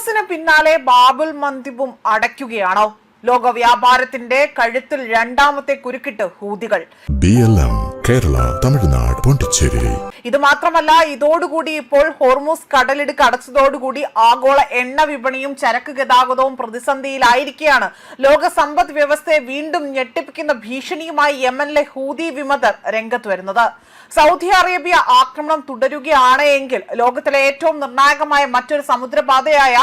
ഹോർമൂസിന് പിന്നാലെ ബാബുൽ മന്ദിബും അടയ്ക്കുകയാണോ? ലോക വ്യാപാരത്തിന്റെ കഴുത്തിൽ രണ്ടാമത്തെ കുരുക്കിട്ട് ഹൂതികൾ. BLM കേരള, തമിഴ്നാട്, പോണ്ടിച്ചേരി. ഇത് മാത്രമല്ല, ഇതോടുകൂടി ഇപ്പോൾ ഹോർമൂസ് കടലിടുക്ക് അടച്ചതോടുകൂടി ആഗോള എണ്ണ വിപണിയും ചരക്ക് ഗതാഗതവും പ്രതിസന്ധിയിലായിരിക്കുകയാണ്. ലോക സമ്പദ് വ്യവസ്ഥയെ വീണ്ടും ഞെട്ടിപ്പിക്കുന്ന ഭീഷണിയുമായി യമനിലെ ഹൂതി വിമതർ രംഗത്ത് വരുന്നത്. സൗദി അറേബ്യ ആക്രമണം തുടരുകയാണ് എങ്കിൽ ലോകത്തിലെ ഏറ്റവും നിർണായകമായ മറ്റൊരു സമുദ്രപാതയായ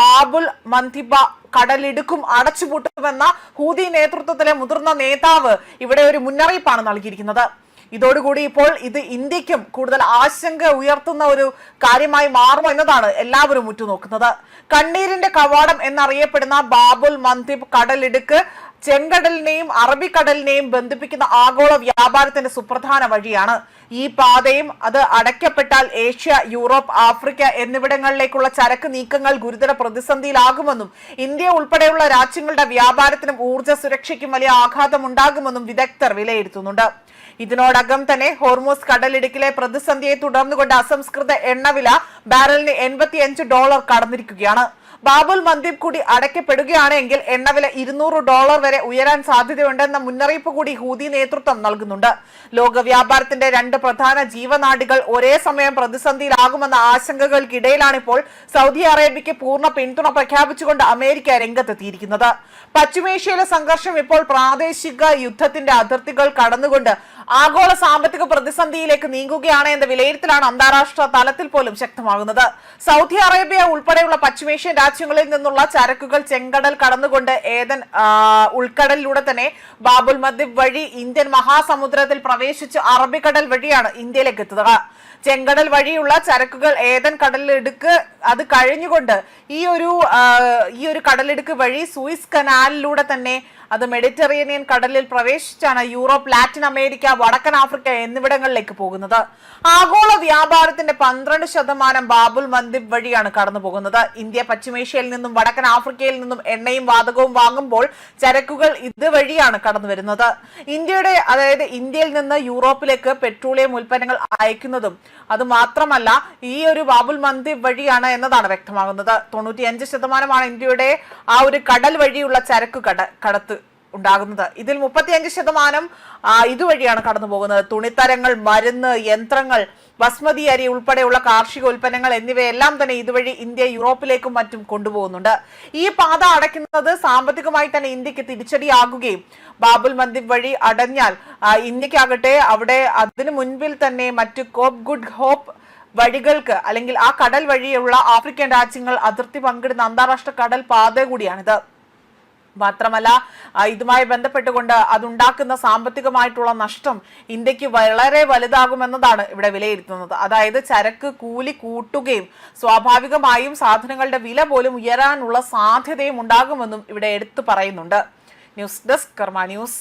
ബാബുൽ മന്ദിബ കടലിടുക്കും അടച്ചുപൂട്ടുമെന്ന ഹൂതി നേതൃത്വത്തിലെ മുതിർന്ന നേതാവ് ഇവിടെ ഒരു മുന്നറിയിപ്പാണ് നൽകിയിരിക്കുന്നത്. ഇതോടുകൂടി ഇപ്പോൾ ഇത് ഇന്ത്യക്കും കൂടുതൽ ആശങ്ക ഉയർത്തുന്ന ഒരു കാര്യമായി മാറും എന്നതാണ് എല്ലാവരും ഉറ്റുനോക്കുന്നത്. കണ്ണീരിന്റെ കവാടം എന്നറിയപ്പെടുന്ന ബാബുൽ മന്ദിബ് കടലിടുക്ക് ചെങ്കടലിനെയും അറബിക്കടലിനെയും ബന്ധിപ്പിക്കുന്ന ആഗോള വ്യാപാരത്തിന്റെ സുപ്രധാന വഴിയാണ്. ഈ പാതയും അത് അടയ്ക്കപ്പെട്ടാൽ ഏഷ്യ, യൂറോപ്പ്, ആഫ്രിക്ക എന്നിവിടങ്ങളിലേക്കുള്ള ചരക്ക് നീക്കങ്ങൾ ഗുരുതര പ്രതിസന്ധിയിലാകുമെന്നും ഇന്ത്യ ഉൾപ്പെടെയുള്ള രാജ്യങ്ങളുടെ വ്യാപാരത്തിനും ഊർജ്ജ സുരക്ഷയ്ക്കും വലിയ ആഘാതമുണ്ടാകുമെന്നും വിദഗ്ധർ വിലയിരുത്തുന്നുണ്ട്. ഇതിനോടകം തന്നെ ഹോർമൂസ് കടലിടുക്കിലെ പ്രതിസന്ധിയെ തുടർന്നുകൊണ്ട് അസംസ്കൃത എണ്ണവില ബാരലിന് $85 കടന്നിരിക്കുകയാണ്. ബാബുൽ മന്ദിബ് കൂടി അടയ്ക്കപ്പെടുകയാണെങ്കിൽ എണ്ണവില $200 വരെ ഉയരാൻ സാധ്യതയുണ്ടെന്ന മുന്നറിയിപ്പ് കൂടി ഹൂതി നേതൃത്വം നൽകുന്നുണ്ട്. ലോക വ്യാപാരത്തിന്റെ രണ്ട് പ്രധാന ജീവനാഡികൾ ഒരേ സമയം പ്രതിസന്ധിയിലാകുമെന്ന ആശങ്കകൾക്കിടയിലാണ് ഇപ്പോൾ സൗദി അറേബ്യയ്ക്ക് പൂർണ്ണ പിന്തുണ പ്രഖ്യാപിച്ചുകൊണ്ട് അമേരിക്ക രംഗത്തെത്തിയിരിക്കുന്നത്. പശ്ചിമേഷ്യയിലെ സംഘർഷം ഇപ്പോൾ പ്രാദേശിക യുദ്ധത്തിന്റെ അതിർത്തികൾ കടന്നുകൊണ്ട് ആഗോള സാമ്പത്തിക പ്രതിസന്ധിയിലേക്ക് നീങ്ങുകയാണ് എന്ന വിലയിരുത്തലാണ് അന്താരാഷ്ട്ര തലത്തിൽ പോലും ശക്തമാകുന്നത്. സൗദി അറേബ്യ ഉൾപ്പെടെയുള്ള പശ്ചിമേഷ്യൻ രാജ്യങ്ങളിൽ നിന്നുള്ള ചരക്കുകൾ ചെങ്കടൽ കടന്നുകൊണ്ട് ഏതൻ ഉൾക്കടലിലൂടെ തന്നെ ബാബുൽ മന്ദിബ് വഴി ഇന്ത്യൻ മഹാസമുദ്രത്തിൽ പ്രവേശിച്ച് അറബിക്കടൽ വഴിയാണ് ഇന്ത്യയിലേക്ക് എത്തുക. ചെങ്കടൽ വഴിയുള്ള ചരക്കുകൾ ഏതൻ കടലിടുക്ക് അത് കഴിഞ്ഞുകൊണ്ട് ഈ ഒരു കടലിടുക്ക് വഴി സൂയിസ് കനാലിലൂടെ തന്നെ അത് മെഡിറ്ററേനിയൻ കടലിൽ പ്രവേശിച്ചാണ് യൂറോപ്പ്, ലാറ്റിൻ അമേരിക്ക, വടക്കൻ ആഫ്രിക്ക എന്നിവിടങ്ങളിലേക്ക് പോകുന്നത്. ആഗോള വ്യാപാരത്തിന്റെ 12% ബാബുൽ മന്ദിബ് വഴിയാണ് കടന്നു പോകുന്നത്. ഇന്ത്യ പശ്ചിമേഷ്യയിൽ നിന്നും വടക്കൻ ആഫ്രിക്കയിൽ നിന്നും എണ്ണയും വാതകവും വാങ്ങുമ്പോൾ ചരക്കുകൾ ഇതുവഴിയാണ് കടന്നു വരുന്നത്. ഇന്ത്യയിൽ നിന്ന് യൂറോപ്പിലേക്ക് പെട്രോളിയം ഉൽപ്പന്നങ്ങൾ അയക്കുന്നതും അത് മാത്രമല്ല ഈ ഒരു ബാബുൽ മന്ദിബ് വഴിയാണ് എന്നതാണ് വ്യക്തമാകുന്നത്. 95% ഇന്ത്യയുടെ ആ ഒരു കടൽ വഴിയുള്ള ചരക്ക് കടത്ത് ഉണ്ടാകുന്നത്. ഇതിൽ 35% ഇതുവഴിയാണ് കടന്നു പോകുന്നത്. തുണിത്തരങ്ങൾ, മരുന്ന്, യന്ത്രങ്ങൾ, ബസ്മതി അരി ഉൾപ്പെടെയുള്ള കാർഷിക ഉൽപ്പന്നങ്ങൾ എന്നിവയെല്ലാം തന്നെ ഇതുവഴി ഇന്ത്യ യൂറോപ്പിലേക്കും മറ്റും കൊണ്ടുപോകുന്നുണ്ട്. ഈ പാത അടയ്ക്കുന്നത് സാമ്പത്തികമായി തന്നെ ഇന്ത്യക്ക് തിരിച്ചടിയാകുകയും ബാബുൽ മന്ദിബ് വഴി അടഞ്ഞാൽ ഇന്ത്യക്കാകട്ടെ അവിടെ അതിനു മുൻപിൽ തന്നെ മറ്റു കോപ്പ് ഗുഡ് ഹോപ്പ് വഴികൾക്ക് അല്ലെങ്കിൽ ആ കടൽ വഴിയുള്ള ആഫ്രിക്കൻ രാജ്യങ്ങൾ അതിർത്തി പങ്കിടുന്ന അന്താരാഷ്ട്ര കടൽ പാത കൂടിയാണിത്. മാത്രമല്ല ഇതുമായി ബന്ധപ്പെട്ടുകൊണ്ട് അതുണ്ടാക്കുന്ന സാമ്പത്തികമായിട്ടുള്ള നഷ്ടം ഇന്ത്യക്ക് വളരെ വലുതാകുമെന്നതാണ് ഇവിടെ വിലയിരുത്തുന്നത്. അതായത് ചരക്ക് കൂലി കൂട്ടുകയും സ്വാഭാവികമായും സാധനങ്ങളുടെ വില പോലും ഉയരാനുള്ള സാധ്യതയും ഉണ്ടാകുമെന്നും ഇവിടെ എടുത്തു പറയുന്നുണ്ട്. ന്യൂസ് ഡെസ്ക് കർമ്മ ന്യൂസ്.